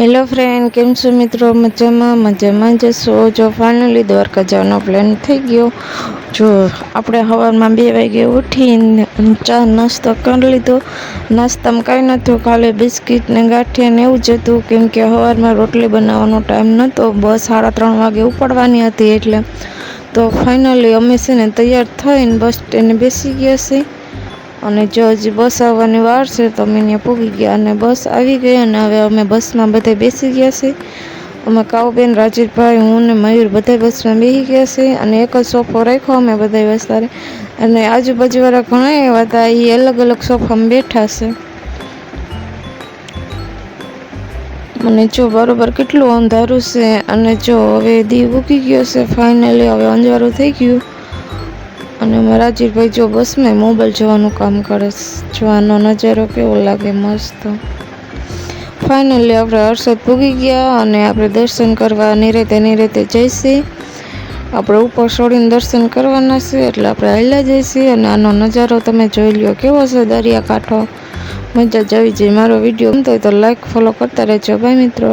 Hello friend, કેમ છો મિત્રો? મજામાં જશો? જો ફાઇનલી દ્વારકા જવાનો પ્લાન થઈ ગયો. જો આપણે સવારમાં 2 વાગે ઉઠીને ચા નાસ્તો કરી લીધો. નાસ્તામાં કાંઈ નહોતું, ખાલી બિસ્કિટ ને ગાંઠિયા ને એવું જ હતું, કેમ કે સવારમાં રોટલી બનાવવાનો ટાઈમ નહોતો. બસ 3:30 વાગે ઉપડવાની હતી એટલે. તો ફાઇનલી અમે છે ને તૈયાર થઈને બસ સ્ટેન્ડે બેસી ગયા છે. અને જો હજી બસ આવવાની વાર છે તો અમે ત્યાં પૂગી ગયા અને બસ આવી ગઈ. અને હવે અમે બસમાં બધા બેસી ગયા છે. અમે કાઉબેન, રાજીવભાઈ, હું ને મયુર બધા બસમાં બેસી ગયા છે. અને એક જ સોફો રાખ્યો અમે બધા વિસ્તારે. અને આજુબાજુવાળા ઘણા એવા હતા, એ અલગ અલગ સોફામાં બેઠા છે. અને જો બરોબર કેટલું અંધારું છે. અને જો હવે દીવ ઉગી ગયો છે. ફાઇનલી હવે અંધારું થઈ ગયું. અને અમારા રાજીવભાઈ જો બસમાં મોબાઈલ જોવાનું કામ કરે છે. જોવાનો નજારો કેવો લાગે, મસ્ત. ફાઇનલી આપણે હર્ષદ પૂગી ગયા અને આપણે દર્શન કરવા નિરેતે જઈશી. આપણે ઉપર છોડીને દર્શન કરવાના છે એટલે આપણે હાલ્યા જઈશી. અને આનો નજારો તમે જોઈ લ્યો, કેવો છે દરિયાકાંઠો. મજા જ આવી જાય. મારો વિડીયો ગમતો હોય તો લાઈક ફોલો કરતા રહેજો. બાય મિત્રો.